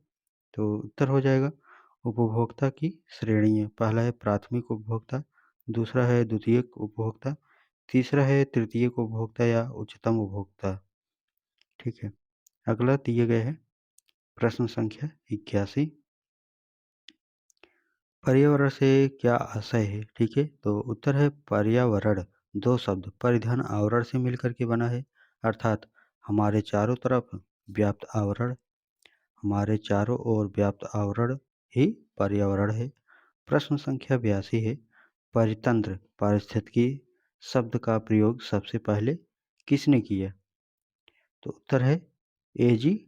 Speaker 1: तो उत्तर हो जाएगा उपभोक्ता की श्रेणी है। पहला है प्राथमिक उपभोक्ता, दूसरा है द्वितीयक उपभोक्ता, तीसरा है तृतीयक उपभोक्ता या उच्चतम उपभोक्ता। ठीक है, अगला दिए गए है प्रश्न संख्या 81, पर्यावरण से क्या आशय है। ठीक है, तो उत्तर है पर्यावरण दो शब्द परिधान आवरण से मिलकर के बना है, अर्थात हमारे चारों तरफ व्याप्त आवरण, हमारे चारों ओर व्याप्त आवरण ही पर्यावरण है। प्रश्न संख्या 82 है, परितंत्र पारिस्थितिकी शब्द का प्रयोग सबसे पहले किसने किया। तो उत्तर है एजी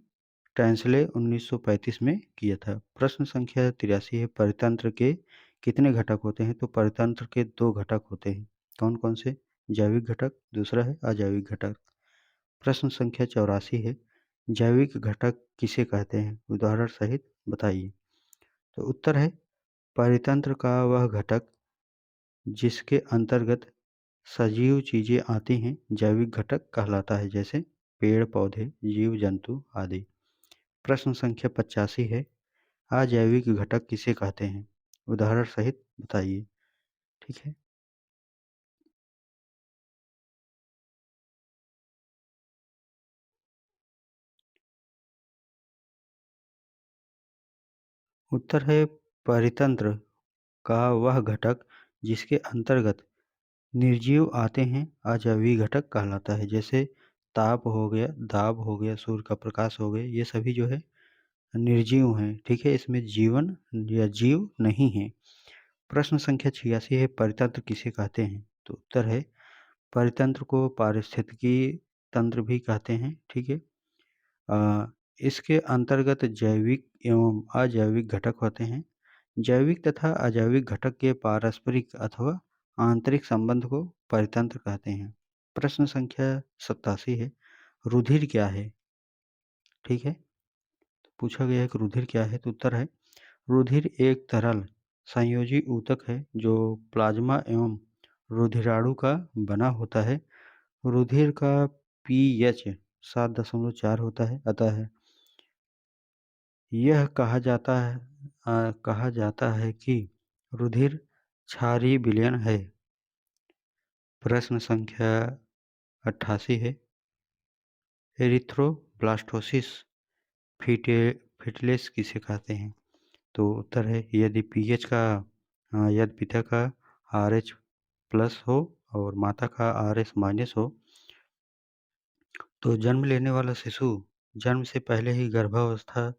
Speaker 1: टैंसले 1935 में किया था। प्रश्न संख्या 83 है, परितंत्र के कितने घटक होते हैं। तो परितंत्र के दो घटक होते हैं, कौन कौन से, जैविक घटक, दूसरा है अजैविक घटक। प्रश्न संख्या 84 है, जैविक घटक किसे कहते हैं, उदाहरण सहित बताइए। तो उत्तर है परितंत्र का वह घटक जिसके अंतर्गत सजीव चीजें आती हैं जैविक घटक कहलाता है, जैसे पेड़ पौधे, जीव जंतु आदि। प्रश्न संख्या 85 है, अजैविक घटक किसे कहते हैं, उदाहरण सहित बताइए। ठीक है, उत्तर है परितंत्र का वह घटक जिसके अंतर्गत निर्जीव आते हैं अजैविक घटक कहलाता है, जैसे ताप हो गया, दाब हो गया, सूर्य का प्रकाश हो गया, ये सभी जो है निर्जीव हैं। ठीक है, इसमें जीवन या जीव नहीं है। प्रश्न संख्या 86 है, परितंत्र किसे कहते हैं। तो उत्तर है परितंत्र को पारिस्थितिकी तंत्र भी कहते हैं। ठीक है, अ, इसके अंतर्गत जैविक एवं अजैविक घटक होते हैं। जैविक तथा अजैविक घटक के पारस्परिक अथवा आंतरिक संबंध को परितंत्र कहते हैं। प्रश्न संख्या 87 है, रुधिर क्या है। ठीक है, तो पूछा गया है कि रुधिर क्या है। तो उत्तर है रुधिर एक तरल संयोजी ऊतक है जो प्लाज्मा एवं रुधिराणु का बना होता है। रुधिर का पीएच 7.4 होता है, अतः यह कहा जाता है कि रुधिर क्षारीय विलयन है। प्रश्न संख्या 88 है, एरिथ्रोब्लास्टोसिस फिटलेस किसे कहते हैं। तो उत्तर है यदि पीएच का यदि पिता का आरएच प्लस हो और माता का आरएस माइनस हो तो जन्म लेने वाला शिशु जन्म से पहले ही गर्भावस्था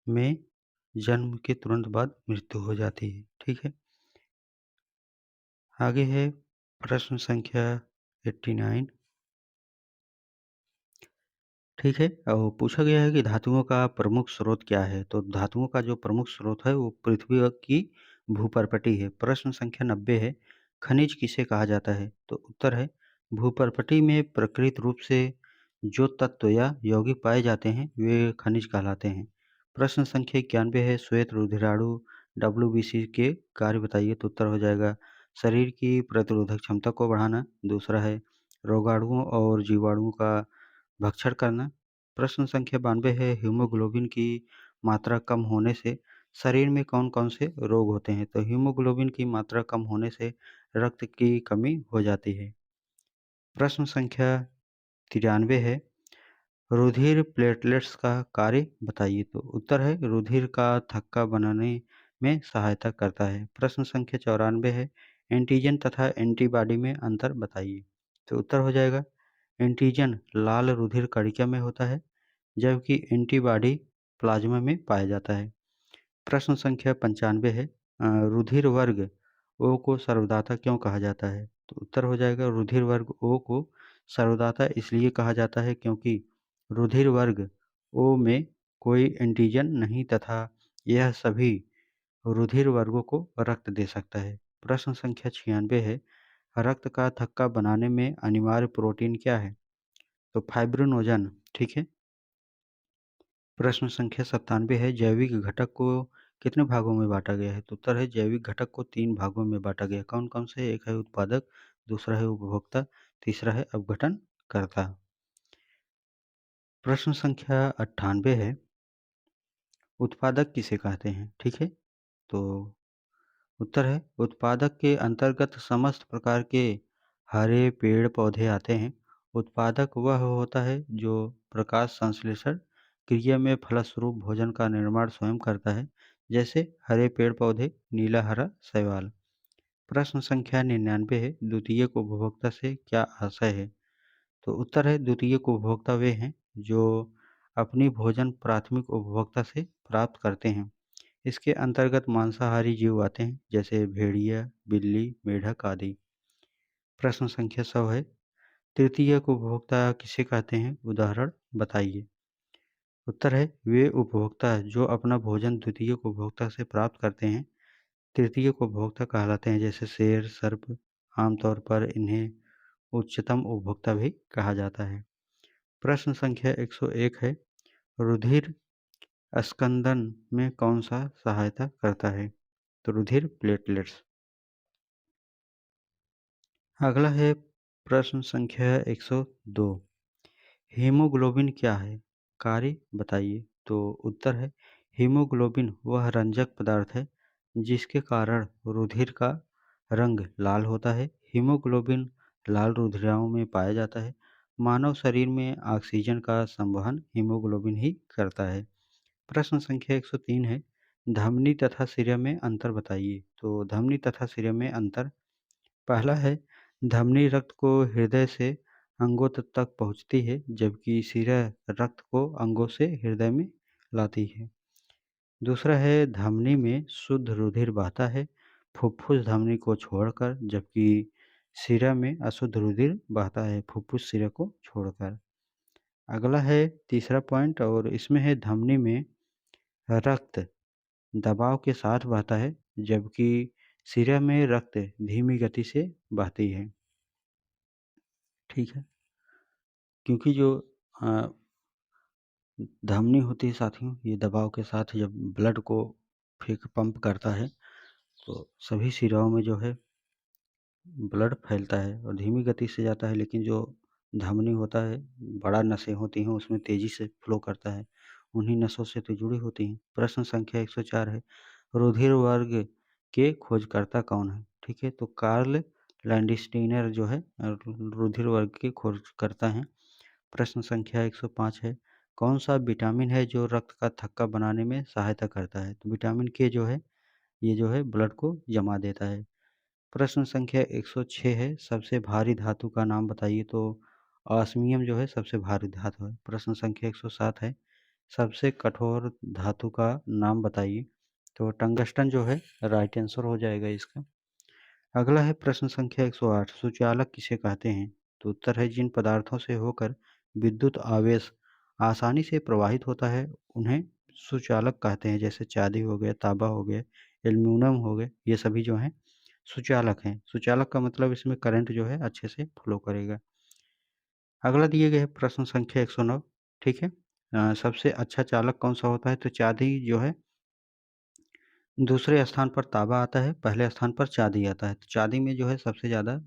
Speaker 1: में जन्म के तुरंत बाद मृत्यु हो जाती है। ठीक है, आगे है प्रश्न संख्या 89। ठीक है, और पूछा गया है कि धातुओं का प्रमुख स्रोत क्या है। तो धातुओं का जो प्रमुख स्रोत है वो पृथ्वी की भूपर्पटी है। प्रश्न संख्या 90 है, खनिज किसे कहा जाता है। तो उत्तर है भूपर्पटी में प्रकृत रूप से जो तत्व या यौगिक पाए जाते हैं वे खनिज कहलाते हैं। प्रश्न संख्या 91 है, श्वेत रुधिराणु डब्ल्यूबीसी के कार्य बताइए। तो उत्तर हो जाएगा शरीर की प्रतिरोधक क्षमता को बढ़ाना, दूसरा है रोगाणुओं और जीवाणुओं का भक्षण करना। प्रश्न संख्या 92 है, हीमोग्लोबिन की मात्रा कम होने से शरीर में कौन-कौन से रोग होते हैं। तो हीमोग्लोबिन की मात्रा कम होने से रक्त की कमी हो जाती है। प्रश्न संख्या 93 है, रुधिर प्लेटलेट्स का कार्य बताइए। तो उत्तर है रुधिर का थक्का बनाने में सहायता करता है। प्रश्न संख्या 94 है, एंटीजन तथा एंटीबॉडी में अंतर बताइए। तो उत्तर हो जाएगा एंटीजन लाल रुधिर कणिका में होता है, जबकि एंटीबॉडी प्लाज्मा में पाया जाता है। प्रश्न संख्या 95 है। रुधिर वर्ग ओ को सर्वदाता क्यों कहा जाता है? तो उत्तर हो जाएगा रुधिर वर्ग ओ को सर्वदाता इसलिए कहा जाता है क्योंकि रुधिर वर्ग ओ में कोई एंटीजन नहीं तथा यह सभी रुधिर वर्गों को रक्त दे सकता है। प्रश्न संख्या 96 है। रक्त का थक्का बनाने में अनिवार्य प्रोटीन क्या है? तो फाइब्रिनोजन, ठीक है। प्रश्न संख्या 97 है। जैविक घटक को कितने भागों में बांटा गया है? तो उत्तर है जैविक घटक को 3 भागों में बांटा गया है। कौन-कौन से? एक है उत्पादक, दूसरा है उपभोक्ता, तीसरा है अपघटनकर्ता। प्रश्न संख्या 98 है। उत्पादक किसे कहते हैं? ठीक है, तो उत्तर है उत्पादक के अंतर्गत समस्त प्रकार के हरे पेड़ पौधे आते हैं। उत्पादक वह होता है जो प्रकाश संश्लेषण क्रिया में फलस्वरूप भोजन का निर्माण स्वयं करता है, जैसे हरे पेड़ पौधे, नीला हरा शैवाल। प्रश्न संख्या 99 है। द्वितीयक उपभोक्ता से क्या आशय है? तो उत्तर है द्वितीयक उपभोक्ता वे हैं जो अपनी भोजन प्राथमिक उपभोक्ता से प्राप्त करते हैं। इसके अंतर्गत मांसाहारी जीव आते हैं, जैसे भेड़िया, बिल्ली, मेढक आदि। प्रश्न संख्या 100 है। तृतीयक उपभोक्ता किसे कहते हैं? उदाहरण बताइए। उत्तर है वे उपभोक्ता जो अपना भोजन द्वितीयक उपभोक्ता से प्राप्त करते हैं, तृतीयक उपभोक्ता कहलाते हैं, जैसे शेर, सर्प। आमतौर पर इन्हें उच्चतम उपभोक्ता भी कहा जाता है। प्रश्न संख्या 101 है। रुधिर स्कंदन में कौन सा सहायता करता है? तो रुधिर प्लेटलेट्स। अगला है प्रश्न संख्या 102। हीमोग्लोबिन क्या है? कार्य बताइए। तो उत्तर है हीमोग्लोबिन वह रंजक पदार्थ है जिसके कारण रुधिर का रंग लाल होता है। हीमोग्लोबिन लाल रुधिराओं में पाया जाता है। मानव शरीर में ऑक्सीजन का संवहन हीमोग्लोबिन ही करता है। प्रश्न संख्या 103 है। धमनी तथा सिरा में अंतर बताइए। तो धमनी तथा सिरा में अंतर, पहला है धमनी रक्त को हृदय से अंगों तक पहुंचती है, जबकि सिरा रक्त को अंगों से हृदय में लाती है। दूसरा है धमनी में शुद्ध रुधिर बहता है फुफ्फुस धमनी को छोड़कर, जबकि सिरा में अशुद्ध रुधिर बहता है फुफ्फुस सिरा को छोड़कर। अगला है तीसरा पॉइंट और इसमें है धमनी में रक्त दबाव के साथ बहता है, जबकि सिरा में रक्त धीमी गति से बहती है। ठीक है, क्योंकि जो अ, धमनी होती है साथियों, ये दबाव के साथ जब ब्लड को फेंक पंप करता है, तो सभी सिराओं में जो है ब्लड फैलता है और धीमी गति से जाता है, लेकिन जो धमनी होता है, बड़ा नसें होती हैं, उसमें तेज़ी से फ्लो करता है, उन्हीं नसों से तो जुड़ी होती हैं। प्रश्न संख्या 104 है। रुधिर वर्ग के खोजकर्ता कौन है? ठीक है, तो कार्ल लैंडस्टीनर जो है रुधिर वर्ग के खोजकर्ता हैं। प्रश्न संख्या 105 है। कौन सा विटामिन है जो रक्त का थक्का बनाने में सहायता करता है? तो विटामिन के जो है, ये जो है ब्लड को जमा देता है। प्रश्न संख्या 106 है। सबसे भारी धातु का नाम बताइए। तो ऑस्मियम जो है सबसे भारी धातु है। प्रश्न संख्या 107 है। सबसे कठोर धातु का नाम बताइए। तो टंगस्टन जो है राइट आंसर हो जाएगा इसका। अगला है प्रश्न संख्या 108। सुचालक किसे कहते हैं? तो उत्तर है जिन पदार्थों से होकर विद्युत आवेश आसानी से प्रवाहित होता है उन्हें सुचालक कहते हैं, जैसे चांदी हो गया, तांबा हो गया, एल्युमिनियम हो गए, ये सभी जो हैं सुचालक हैं। सुचालक का मतलब इसमें करंट जो है अच्छे से फ्लो करेगा। अगला दिए गए है प्रश्न संख्या 109। ठीक है, सबसे अच्छा चालक कौन सा होता है? तो चांदी जो है दूसरे स्थान पर तांबा आता है, पहले स्थान पर चांदी आता है। तो चांदी में जो है सबसे ज़्यादा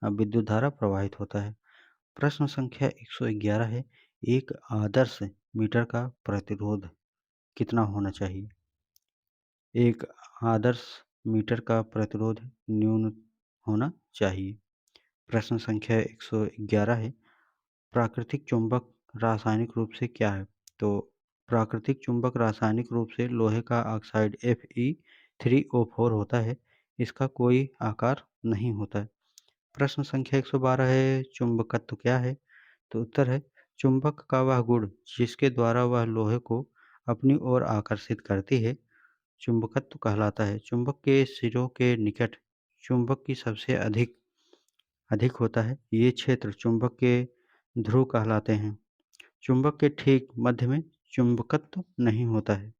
Speaker 1: विद्युत धारा प्रवाहित होता है। प्रश्न संख्या 111 है। एक आदर्श मीटर का प्रतिरोध कितना होना चाहिए? एक आदर्श मीटर का प्रतिरोध न्यून होना चाहिए। प्रश्न संख्या 111 है। प्राकृतिक चुंबक रासायनिक रूप से क्या है? तो प्राकृतिक चुंबक रासायनिक रूप से लोहे का ऑक्साइड Fe3O4 होता है। इसका कोई आकार नहीं होता है। प्रश्न संख्या 112 है। चुंबकत्व क्या है? तो उत्तर है चुंबक का वह गुण जिसके द्वारा वह लोहे को अपनी ओर आकर्षित करती है, चुंबकत्व कहलाता है। चुंबक के सिरों के निकट चुंबक की सबसे अधिक अधिक होता है। ये क्षेत्र चुंबक के ध्रुव कहलाते हैं। चुंबक के ठीक मध्य में चुंबकत्व नहीं होता है।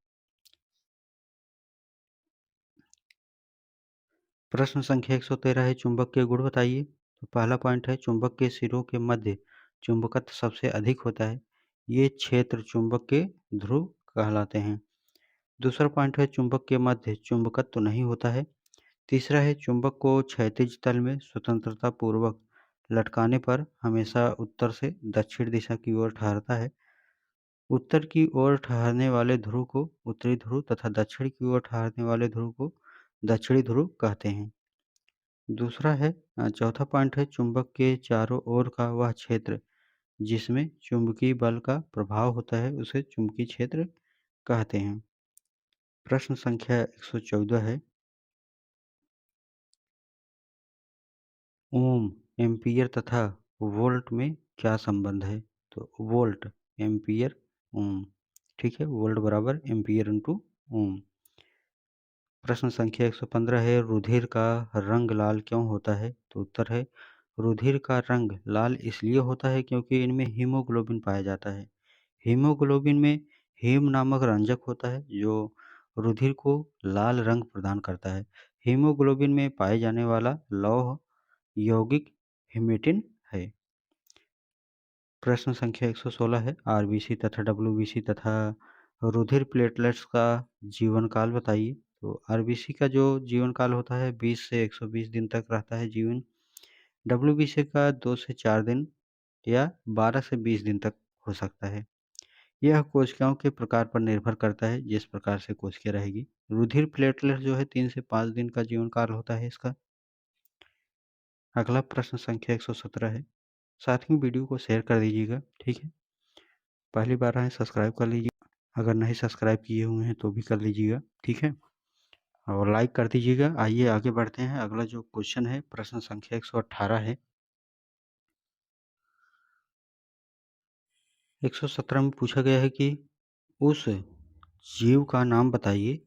Speaker 1: प्रश्न संख्या 113 है चुंबक के गुण बताइए। तो पहला पॉइंट है चुंबक के सिरों के मध्य चुंबकत्व सबसे अधिक होता है। ये क्षेत्र चुंबक के ध्रुव कहलाते हैं। दूसरा पॉइंट है चुंबक के मध्य चुंबकत्व नहीं होता है। तीसरा है चुंबक को क्षैतिज तल में स्वतंत्रता पूर्वक लटकाने पर हमेशा उत्तर से दक्षिण दिशा की ओर ठहरता है। उत्तर की ओर ठहरने वाले ध्रुव को उत्तरी ध्रुव तथा दक्षिण की ओर ठहरने वाले ध्रुव को दक्षिणी ध्रुव कहते हैं। दूसरा है चौथा पॉइंट है चुंबक के चारों ओर का वह क्षेत्र जिसमें चुंबकीय बल का प्रभाव होता है उसे चुंबकीय क्षेत्र कहते हैं। प्रश्न संख्या 114 है ओम, एम्पीयर तथा वोल्ट में क्या संबंध है? तो वोल्ट, एम्पीयर, ओम। ठीक है, वोल्ट बराबर एम्पीयर इंटू ओम। प्रश्न संख्या 115 है रुधिर का रंग लाल क्यों होता है? तो उत्तर है रुधिर का रंग लाल इसलिए होता है क्योंकि इनमें हीमोग्लोबिन पाया जाता है। हीमोग्लोबिन में हीम नामक रंजक होता है जो रुधिर को लाल रंग प्रदान करता है। हीमोग्लोबिन में पाए जाने वाला लौह यौगिक हेमेटिन है। प्रश्न संख्या 116 है आरबीसी तथा डब्ल्यूबीसी तथा रुधिर प्लेटलेट्स का जीवन काल बताइए। तो आरबीसी का जो जीवन काल होता है 20 से 120 दिन तक रहता है जीवन। डब्ल्यूबीसी का 2 से 4 दिन या 12 से 20 दिन तक हो सकता है। यह कोशिकाओं के प्रकार पर निर्भर करता है जिस प्रकार से कोशिका रहेगी। रुधिर प्लेटलेट जो है 3 से 5 दिन का जीवन काल होता है इसका। अगला प्रश्न संख्या 117 है। साथियों वीडियो को शेयर कर दीजिएगा, ठीक है। पहली बार आए सब्सक्राइब कर लीजिए, अगर नहीं सब्सक्राइब किए हुए हैं तो भी कर लीजिएगा, ठीक है। और लाइक कर दीजिएगा। आइए आगे बढ़ते हैं। अगला जो क्वेश्चन है प्रश्न संख्या 118 है। 117 में पूछा गया है कि उस जीव का नाम बताइए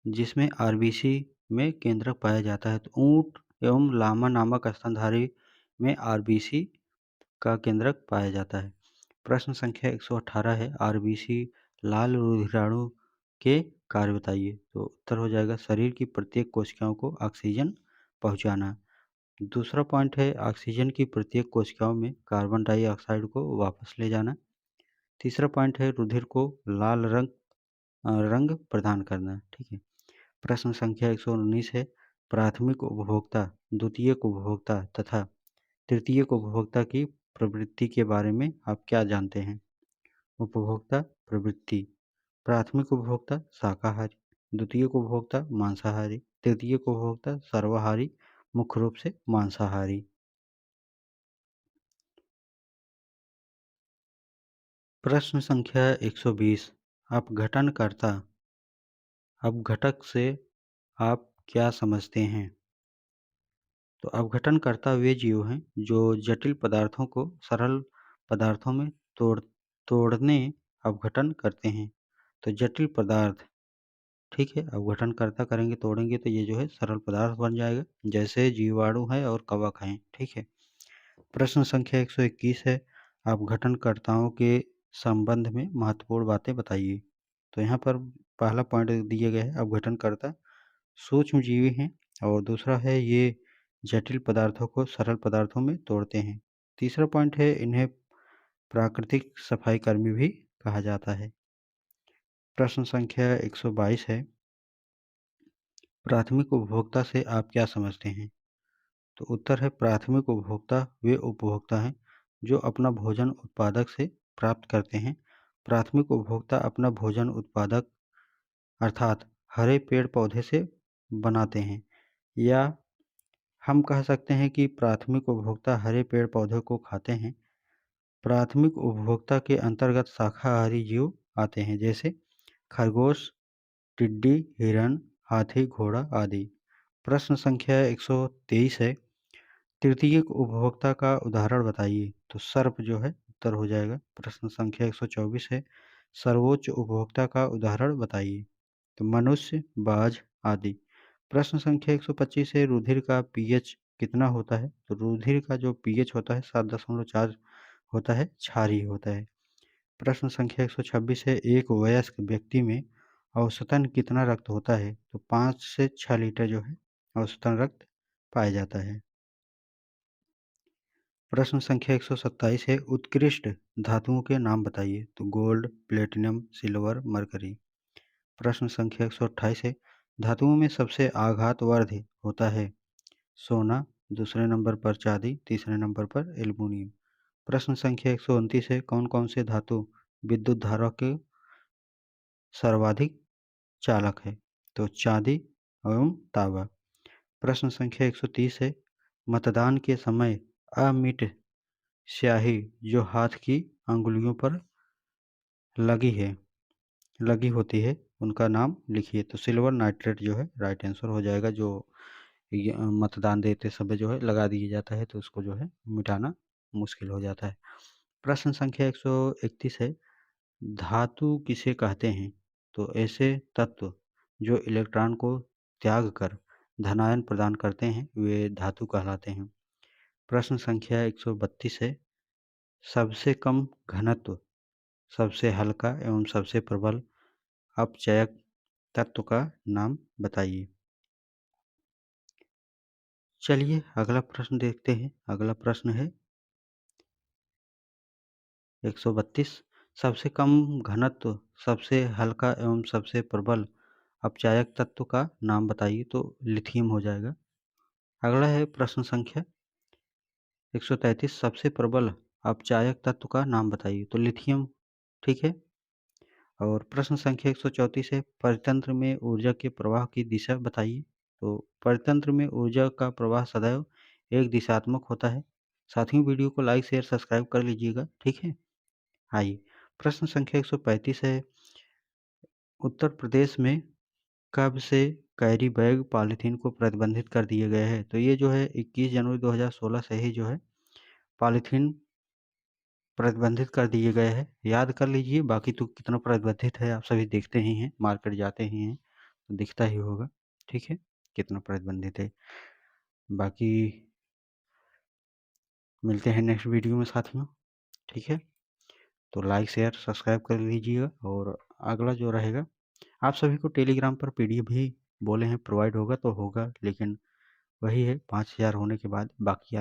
Speaker 1: जिसमें आरबीसी में केंद्रक पाया जाता है। तो ऊंट एवं लामा नामक स्तनधारी में आरबीसी का केंद्रक पाया जाता है। प्रश्न संख्या 118 है आरबीसी लाल रुधिराणु के कार्य बताइए। तो उत्तर हो जाएगा शरीर की प्रत्येक कोशिकाओं को ऑक्सीजन पहुंचाना। दूसरा पॉइंट है ऑक्सीजन की प्रत्येक कोशिकाओं में कार्बन डाइऑक्साइड को वापस ले जाना। तीसरा पॉइंट है रुधिर को लाल रंग प्रदान करना, ठीक है। प्रश्न संख्या 119 है प्राथमिक उपभोक्ता, द्वितीयक उपभोक्ता तथा तृतीयक उपभोक्ता की प्रवृत्ति के बारे में आप क्या जानते हैं? उपभोक्ता प्रवृत्ति, प्राथमिक उपभोक्ता शाकाहारी, द्वितीयक उपभोक्ता मांसाहारी, तृतीयक उपभोक्ता सर्वाहारी, मुख्य रूप से मांसाहारी। प्रश्न संख्या 120 अपघटनकर्ता, अपघटक से आप क्या समझते हैं? तो अपघटनकर्ता वे जीव हैं जो जटिल पदार्थों को सरल पदार्थों में तोड़ने अपघटन करते हैं। तो जटिल पदार्थ, ठीक है, अपघटनकर्ता करेंगे तोड़ेंगे तो ये जो है सरल पदार्थ बन जाएगा जैसे जीवाणु है और कवक हैं, ठीक है। प्रश्न संख्या 121 है अपघटनकर्ताओं के संबंध में महत्वपूर्ण बातें बताइए। तो यहाँ पर पहला पॉइंट दिया गया है अपघटनकर्ता सूक्ष्म जीवी हैं और दूसरा है ये जटिल पदार्थों को सरल पदार्थों में तोड़ते हैं। तीसरा पॉइंट है इन्हें प्राकृतिक सफाई कर्मी भी कहा जाता है। प्रश्न संख्या 122 है प्राथमिक उपभोक्ता से आप क्या समझते हैं? तो उत्तर है प्राथमिक उपभोक्ता वे उपभोक्ता हैं जो अपना भोजन उत्पादक से प्राप्त करते हैं। प्राथमिक उपभोक्ता अपना भोजन उत्पादक अर्थात हरे पेड़ पौधे से बनाते हैं या हम कह सकते हैं कि प्राथमिक उपभोक्ता हरे पेड़ पौधे को खाते हैं। प्राथमिक उपभोक्ता के अंतर्गत शाकाहारी जीव आते हैं जैसे खरगोश, टिड्डी, हिरण, हाथी, घोड़ा आदि। प्रश्न संख्या 123 है तृतीयक उपभोक्ता का उदाहरण बताइए। तो सर्प जो है उत्तर हो जाएगा। प्रश्न संख्या 124 है, सर्वोच्च उपभोक्ता का उदाहरण बताइए। तो मनुष्य, बाज आदि। प्रश्न संख्या 125 है, रुधिर का पीएच कितना होता है? तो रुधिर का जो पीएच होता है 7.4 होता है, क्षारीय होता है। प्रश्न संख्या 126 है, एक वयस्क व्यक्ति में औसतन कितना रक्त होता है? तो 5 से 6 लीटर जो है औसतन रक्त पाया जाता है। प्रश्न संख्या 127 है, उत्कृष्ट धातुओं के नाम बताइए। तो गोल्ड, प्लेटिनम, सिल्वर, मरकरी। प्रश्न संख्या 128 है, धातुओं में सबसे आघातवर्ध होता है? सोना, दूसरे नंबर पर चांदी, तीसरे नंबर पर एल्युमिनियम। प्रश्न संख्या 129 है, कौन कौन से धातु विद्युत धारा के सर्वाधिक चालक है? तो चांदी एवं तांबा। प्रश्न संख्या 130 है, मतदान के समय अमिट स्याही जो हाथ की अंगुलियों पर लगी होती है, उनका नाम लिखिए। तो सिल्वर नाइट्रेट जो है राइट आंसर हो जाएगा। जो मतदान देते समय जो है लगा दिया जाता है, तो उसको जो है मिटाना मुश्किल हो जाता है। प्रश्न संख्या 131 है, धातु किसे कहते हैं? तो ऐसे तत्व जो इलेक्ट्रॉन को त्याग कर धनायन प्रदान करते हैं, वे धातु कहलाते हैं। प्रश्न संख्या 132 है, सबसे कम घनत्व, सबसे हल्का एवं सबसे प्रबल अपचयक तत्व का नाम बताइए। चलिए अगला प्रश्न देखते हैं। अगला प्रश्न है 132, सबसे कम घनत्व, सबसे हल्का एवं सबसे प्रबल अपचायक तत्व का नाम बताइए। तो लिथियम हो जाएगा। अगला है प्रश्न संख्या 133, सबसे प्रबल अपचायक तत्व का नाम बताइए। तो लिथियम ठीक है। और प्रश्न संख्या 134 है, परितंत्र में ऊर्जा के प्रवाह की दिशा बताइए। तो परितंत्र में ऊर्जा का प्रवाह सदैव एक दिशात्मक होता है। साथियों, वीडियो को लाइक शेयर सब्सक्राइब कर लीजिएगा, ठीक है। आइए प्रश्न संख्या 135 है, उत्तर प्रदेश में कब से कैरी बैग पॉलीथीन को प्रतिबंधित कर दिए गए हैं? तो ये जो है 21 जनवरी 2016 से ही जो है पॉलीथीन प्रतिबंधित कर दिए गए हैं। याद कर लीजिए, बाकी तो कितना प्रतिबंधित है आप सभी देखते ही हैं, मार्केट जाते ही हैं तो दिखता ही होगा, ठीक है, कितना प्रतिबंधित है। बाकी मिलते हैं नेक्स्ट वीडियो में साथियों, ठीक है। तो लाइक शेयर सब्सक्राइब कर लीजिएगा। और अगला जो रहेगा, आप सभी को टेलीग्राम पर पीडीएफ भी बोले हैं प्रोवाइड होगा तो होगा, लेकिन वही है 5000 होने के बाद बाकी